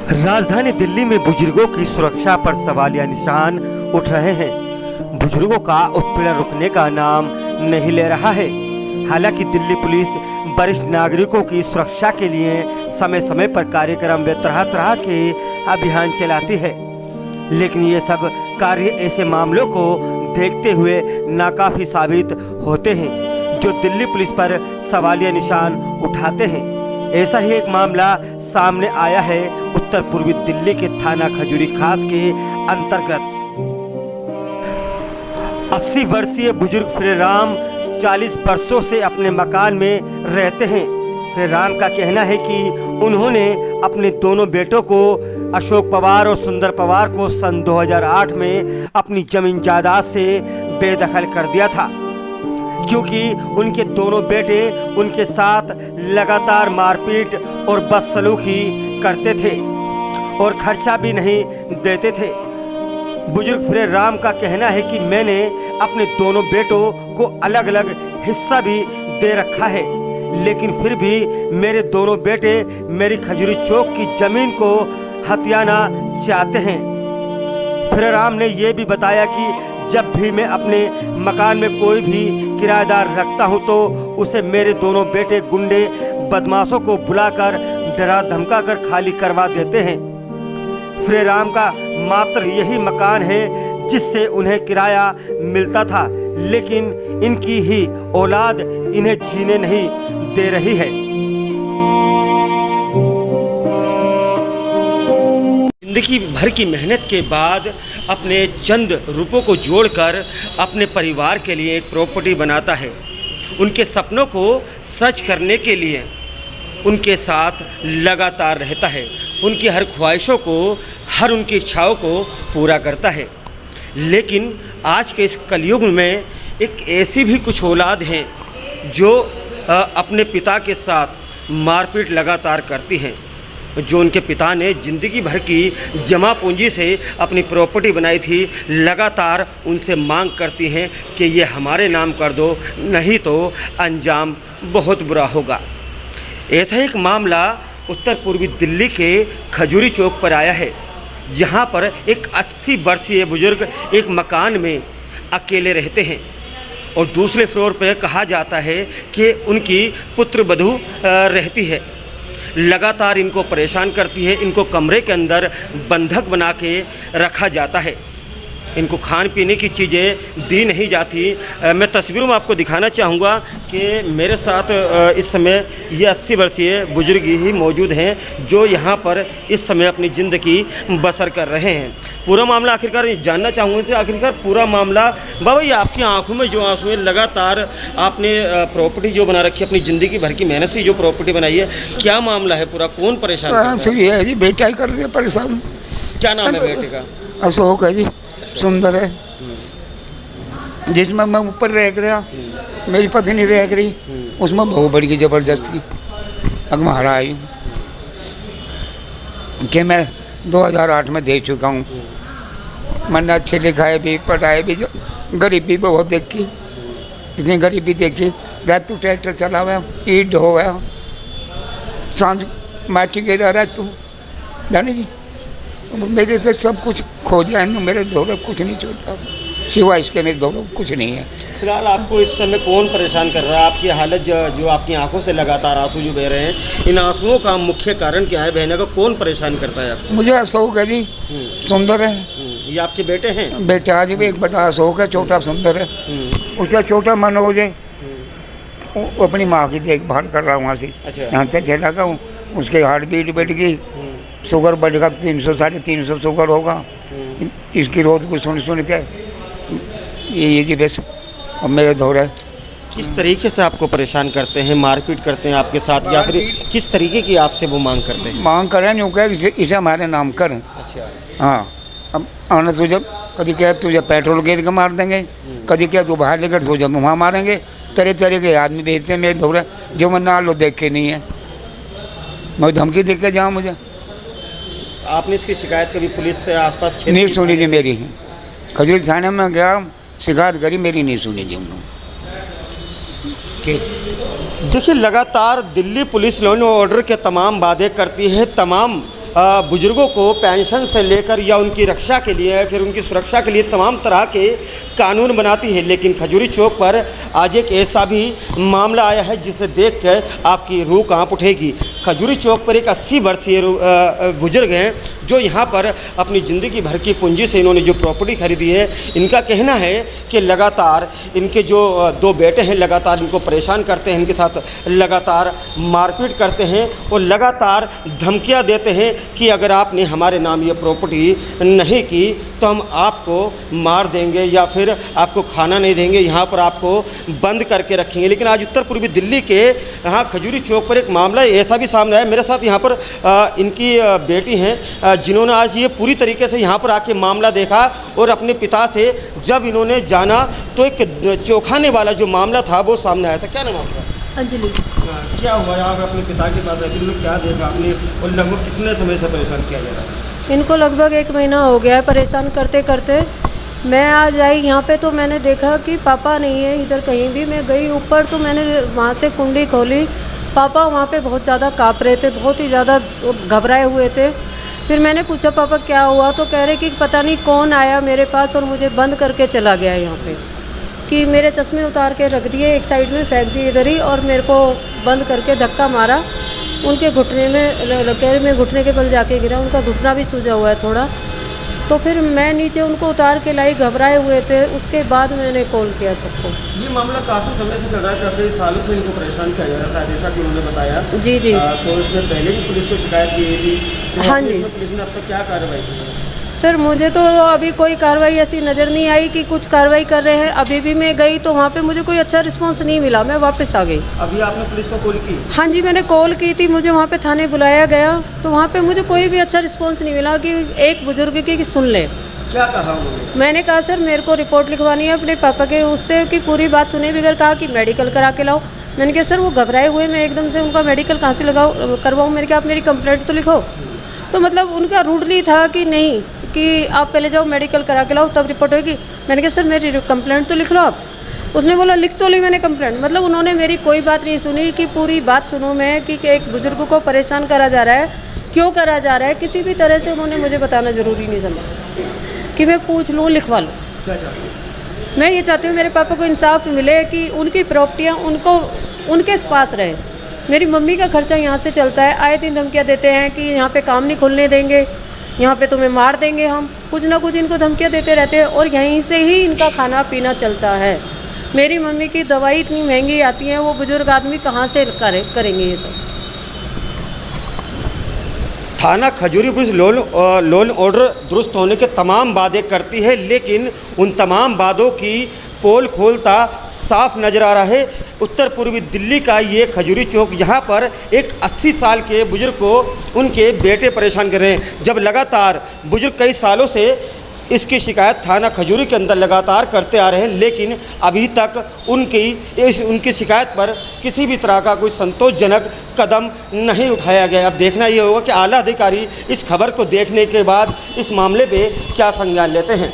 राजधानी दिल्ली में बुजुर्गों की सुरक्षा पर सवालिया निशान उठ रहे हैं। बुजुर्गों का उत्पीड़न रुकने का नाम नहीं ले रहा है। हालांकि दिल्ली पुलिस वरिष्ठ नागरिकों की सुरक्षा के लिए समय समय पर कार्यक्रम व तरह तरह के अभियान चलाती है, लेकिन ये सब कार्य ऐसे मामलों को देखते हुए नाकाफी साबित होते हैं जो दिल्ली पुलिस पर सवालिया निशान उठाते हैं। ऐसा ही एक मामला सामने आया है उत्तर पूर्वी दिल्ली के थाना खजूरी खास के अंतर्गत। 80 वर्षीय बुजुर्ग फ्रेराम 40 वर्षों से अपने मकान में रहते हैं। फ्रेराम का कहना है कि उन्होंने अपने दोनों बेटों को अशोक पवार और सुंदर पवार को सन 2008 में अपनी जमीन जायदाद से बेदखल कर दिया था, क्योंकि उनके दोनों बेटे उनके साथ लगातार मारपीट और बदसलूकी करते थे और खर्चा भी नहीं देते थे। बुजुर्ग फ्रेराम का कहना है कि मैंने अपने दोनों बेटों को अलग अलग हिस्सा भी दे रखा है, लेकिन फिर भी मेरे दोनों बेटे मेरी खजूरी चौक की ज़मीन को हथियाना चाहते हैं। फ्रेराम ने यह भी बताया कि जब भी मैं अपने मकान में कोई भी किराएदार रखता हूं तो उसे मेरे दोनों बेटे गुंडे बदमाशों को बुलाकर डरा धमका कर खाली करवा देते हैं। फ्रेराम का मात्र यही मकान है जिससे उन्हें किराया मिलता था, लेकिन इनकी ही औलाद इन्हें जीने नहीं दे रही है। जिंदगी भर की मेहनत के बाद अपने चंद रुपयों को जोड़कर अपने परिवार के लिए एक प्रॉपर्टी बनाता है। उनके सपनों को सच करने के लिए उनके साथ लगातार रहता है, उनकी हर ख्वाहिशों को, हर उनकी इच्छाओं को पूरा करता है। लेकिन आज के इस कलयुग में एक ऐसी भी कुछ औलाद हैं जो अपने पिता के साथ मारपीट लगातार करती हैं। जो उनके पिता ने ज़िंदगी भर की जमा पूंजी से अपनी प्रॉपर्टी बनाई थी, लगातार उनसे मांग करती हैं कि ये हमारे नाम कर दो, नहीं तो अंजाम बहुत बुरा होगा। ऐसा एक मामला उत्तर पूर्वी दिल्ली के खजूरी चौक पर आया है, जहां पर एक 80 वर्षीय बुजुर्ग एक मकान में अकेले रहते हैं और दूसरे फ्लोर पर कहा जाता है कि उनकी पुत्र वधू रहती है। लगातार इनको परेशान करती है, इनको कमरे के अंदर बंधक बना के रखा जाता है, इनको खान पीने की चीज़ें दी नहीं जाती। मैं तस्वीरों में आपको दिखाना चाहूँगा कि मेरे साथ इस समय ये 80 वर्षीय बुजुर्ग ही मौजूद हैं जो यहाँ पर इस समय अपनी ज़िंदगी बसर कर रहे हैं। पूरा मामला आखिरकार जानना चाहूँगा इनसे, आखिरकार पूरा मामला। बाबा, ये आपकी आंखों में जो आंसू है, लगातार आपने प्रॉपर्टी जो बना रखी है, अपनी ज़िंदगी भर की मेहनत से जो प्रॉपर्टी बनाई है, क्या मामला है पूरा? कौन परेशान है जी? बेटा ही कर रही है परेशान। क्या नाम है बेटे का? अशोक है जी, सुंदर है, जिसमें मैं ऊपर रह गया, मेरी पत्नी रह गई, उसमें बहुत बड़ी जबरदस्ती अगमारा आई कि मैं 2008 में दे चुका हूँ। मैंने अच्छे लिखाए भी, पढ़ाए भी, जो गरीबी बहुत देखी, इतनी गरीबी देखी। रात तू ट्रैक्टर चला हुआ, ईट ढो हुआ, सांझ माटी गिरा रहा तू जाने जी। मेरे से सब कुछ खो जाए, मेरे दौलत कुछ नहीं छोड़ा, सिवाय इसके मेरे दौलत कुछ नहीं है। फिलहाल आपको इस समय कौन परेशान कर रहा है? आपकी हालत जो आपकी आंखों से लगातार आंसू जो बह रहे हैं, इन आंसुओं का मुख्य कारण क्या है? बहने का कौन परेशान करता है आपको? मुझे अशोक है जी, सुंदर है। ये आपके बेटे हैं? बेटा आज भी एक बड़ा अशोक है, छोटा सुंदर है। उसका छोटा मनोज है, वो अपनी माँ की देखभाल कर रहा हूँ वहाँ से। अच्छा। यहाँ से चला गया, उसके हार्ट बीट बढ़ गई, शुगर बढ़ेगा, 300 350 शुगर होगा। इसकी रोज को सुन के ये जी बस अब मेरे दौर है। किस तरीके से आपको परेशान करते हैं, मारपीट करते हैं आपके साथ, या फिर किस तरीके की आपसे वो मांग करते हैं? मांग करें नहीं क्या, इसे हमारे नाम कर। अच्छा। हाँ, अब आना तुझे कभी क्या तुझे पेट्रोल गिर के मार देंगे, कभी क्या तू बाहर लेकर तुझे वहाँ मारेंगे। तरह तरह के आदमी भेजते हैं मेरे दौरे, जो मैं ना लो देख के नहीं है, मैं धमकी देख के जाऊँ। मुझे आपने इसकी शिकायत कभी पुलिस से आसपास नहीं सुनी जी मेरी? खजूरी थाने में गया, शिकायत करी, मेरी नहीं सुनी जी उन्होंने। देखिए, लगातार Delhi police law and order के तमाम वादे करती है, तमाम बुज़ुर्गों को पेंशन से लेकर या उनकी रक्षा के लिए फिर उनकी सुरक्षा के लिए तमाम तरह के कानून बनाती है, लेकिन खजूरी चौक पर आज एक ऐसा भी मामला आया है जिसे देख कर आपकी रूह कांप उठेगी। खजूरी चौक पर एक 80 वर्षीय बुजुर्ग हैं जो यहाँ पर अपनी ज़िंदगी भर की पूंजी से इन्होंने जो प्रॉपर्टी खरीदी है। इनका कहना है कि लगातार इनके जो 2 बेटे हैं लगातार इनको परेशान करते हैं, इनके साथ लगातार मारपीट करते हैं और लगातार धमकियाँ देते हैं कि अगर आपने हमारे नाम ये प्रॉपर्टी नहीं की तो हम आपको मार देंगे या फिर आपको खाना नहीं देंगे, यहाँ पर आपको बंद करके रखेंगे। लेकिन आज उत्तर पूर्वी दिल्ली के यहाँ खजूरी चौक पर एक मामला ऐसा भी सामने आया। मेरे साथ यहाँ पर इनकी बेटी हैं जिन्होंने आज ये पूरी तरीके से यहाँ पर आके मामला देखा और अपने पिता से जब इन्होंने जाना तो एक चौंकाने वाला जो मामला था वो सामने आया था। क्या नाम आपका? अंजलि। क्या हुआ यहाँ पे अपने पिता के पास रहते हैं, क्या देखा आपने और लगभग कितने समय से परेशान किया जा रहा है? इनको लगभग 1 महीना हो गया है परेशान करते करते। मैं आज आई यहाँ पे तो मैंने देखा कि पापा नहीं है इधर कहीं भी। मैं गई ऊपर तो मैंने वहाँ से कुंडी खोली, पापा वहाँ पे बहुत ज़्यादा काँप रहे थे, बहुत ही ज़्यादा घबराए हुए थे। फिर मैंने पूछा पापा क्या हुआ, तो कह रहे कि पता नहीं कौन आया मेरे पास और मुझे बंद करके चला गया यहाँ पे, कि मेरे चश्मे उतार के रख दिए एक साइड में फेंक दिए इधर ही और मेरे को बंद करके धक्का मारा। उनके घुटने में कह रहे मैं घुटने के बल जाके गिरा, उनका घुटना भी सूजा हुआ है थोड़ा। तो फिर मैं नीचे उनको उतार के लाई, घबराए हुए थे। उसके बाद मैंने कॉल किया सबको। ये मामला काफ़ी समय से चल रहा है, काफ़ी सालों से इनको परेशान किया जा रहा है, शायद ऐसा कि उन्होंने बताया। जी जी। तो इसमें पहले भी पुलिस को शिकायत की गई थी तो हाँ जी। पुलिस ने अब तक क्या कार्रवाई की है? सर मुझे तो अभी कोई कार्रवाई ऐसी नज़र नहीं आई कि कुछ कार्रवाई कर रहे हैं। अभी भी मैं गई तो वहाँ पे मुझे कोई अच्छा रिस्पांस नहीं मिला, मैं वापस आ गई। अभी आपने पुलिस को कॉल की? हाँ जी मैंने कॉल की थी, मुझे वहाँ पे थाने बुलाया गया तो वहाँ पे मुझे कोई भी अच्छा रिस्पांस नहीं मिला कि एक बुजुर्ग की सुन ले। क्या कहा उन्होंने? मैंने कहा सर मेरे को रिपोर्ट लिखवानी है अपने पापा के उससे कि पूरी बात सुने बगैर, कहा कि मेडिकल करा के लाओ। मैंने कहा सर वो घबराए हुए, मैं एकदम से उनका मेडिकल कहाँ से करवाऊँ? मैंने कहा आप मेरी कंप्लेंट तो लिखो। तो मतलब उनका रूडली था कि नहीं कि आप पहले जाओ मेडिकल करा के लाओ तब रिपोर्ट होगी। मैंने कहा सर मेरी कंप्लेंट तो लिख लो आप। उसने बोला लिख तो ली मैंने कंप्लेंट। मतलब उन्होंने मेरी कोई बात नहीं सुनी कि पूरी बात सुनूं मैं कि एक बुजुर्ग को परेशान करा जा रहा है, क्यों करा जा रहा है, किसी भी तरह से उन्होंने मुझे बताना ज़रूरी नहीं समझा कि मैं पूछ लूँ लिखवा लूँ। क्या चाहते हैं? मैं ये चाहती हूँ मेरे पापा को इंसाफ मिले कि उनकी प्रॉपर्टियाँ उनको उनके पास रहे। मेरी मम्मी का खर्चा यहाँ से चलता है, आए दिन धमकियाँ देते हैं कि यहाँ पे काम नहीं खुलने देंगे, यहाँ पे तुम्हें मार देंगे हम, कुछ ना कुछ इनको धमकियाँ देते रहते हैं और यहीं से ही इनका खाना पीना चलता है। मेरी मम्मी की दवाई इतनी महंगी आती है, वो बुजुर्ग आदमी कहाँ से करेंगे ये सब। थाना खजूरी पुलिस लॉ ऑर्डर दुरुस्त होने के तमाम वादे करती है, लेकिन उन तमाम वादों की पोल खोलता साफ नज़र आ रहा है। उत्तर पूर्वी दिल्ली का ये खजूरी चौक, यहाँ पर एक 80 साल के बुजुर्ग को उनके बेटे परेशान कर रहे हैं। जब लगातार बुजुर्ग कई सालों से इसकी शिकायत थाना खजूरी के अंदर लगातार करते आ रहे हैं, लेकिन अभी तक उनकी शिकायत पर किसी भी तरह का कोई संतोषजनक कदम नहीं उठाया गया। अब देखना ये होगा कि आला अधिकारी इस खबर को देखने के बाद इस मामले पे क्या संज्ञान लेते हैं।